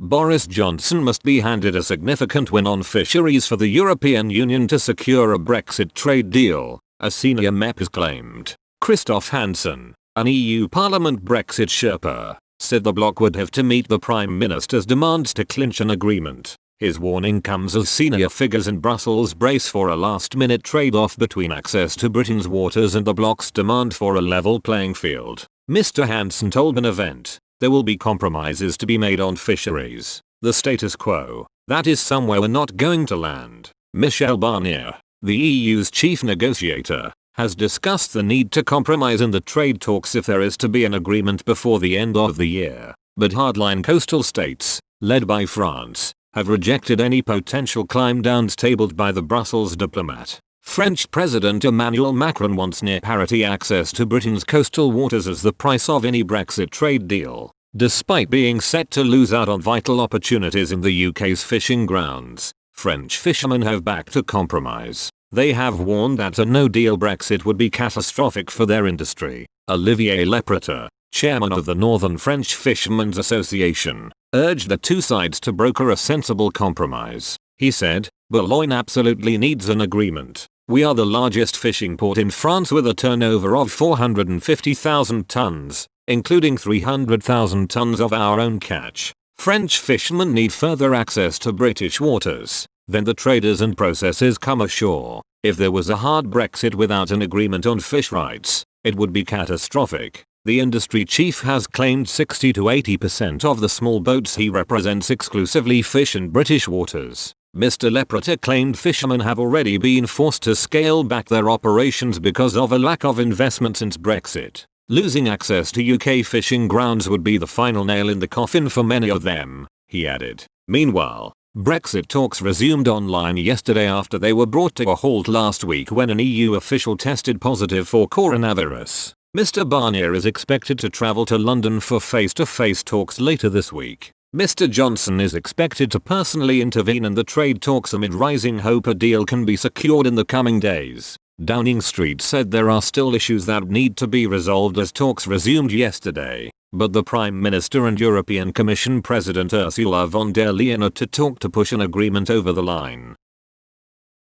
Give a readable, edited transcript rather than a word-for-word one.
Boris Johnson must be handed a significant win on fisheries for the European Union to secure a Brexit trade deal, a senior MEP has claimed. Christoph Hansen, an EU Parliament Brexit Sherpa, said the bloc would have to meet the Prime Minister's demands to clinch an agreement. His warning comes as senior figures in Brussels brace for a last-minute trade-off between access to Britain's waters and the bloc's demand for a level playing field. Mr. Hansen told an event, "There will be compromises to be made on fisheries. The status quo, that is somewhere we're not going to land." Michel Barnier, the EU's chief negotiator, has discussed the need to compromise in the trade talks if there is to be an agreement before the end of the year. But hardline coastal states, led by France, have rejected any potential climb downs tabled by the Brussels diplomat. French President Emmanuel Macron wants near parity access to Britain's coastal waters as the price of any Brexit trade deal, despite being set to lose out on vital opportunities in the UK's fishing grounds. French fishermen have backed a compromise. They have warned that a no-deal Brexit would be catastrophic for their industry. Olivier Lepreter, chairman of the Northern French Fishermen's Association, urged the two sides to broker a sensible compromise. He said, "Boulogne absolutely needs an agreement. We are the largest fishing port in France with a turnover of 450,000 tons, including 300,000 tons of our own catch. French fishermen need further access to British waters. Then the traders and processors come ashore. If there was a hard Brexit without an agreement on fish rights, it would be catastrophic." The industry chief has claimed 60 to 80% of the small boats he represents exclusively fish in British waters. Mr. Lepreter claimed fishermen have already been forced to scale back their operations because of a lack of investment since Brexit. Losing access to UK fishing grounds would be the final nail in the coffin for many of them, he added. Meanwhile, Brexit talks resumed online yesterday after they were brought to a halt last week when an EU official tested positive for coronavirus. Mr. Barnier is expected to travel to London for face-to-face talks later this week. Mr. Johnson is expected to personally intervene in the trade talks amid rising hope a deal can be secured in the coming days. Downing Street said there are still issues that need to be resolved as talks resumed yesterday, but the Prime Minister and European Commission President Ursula von der Leyen are to talk to push an agreement over the line.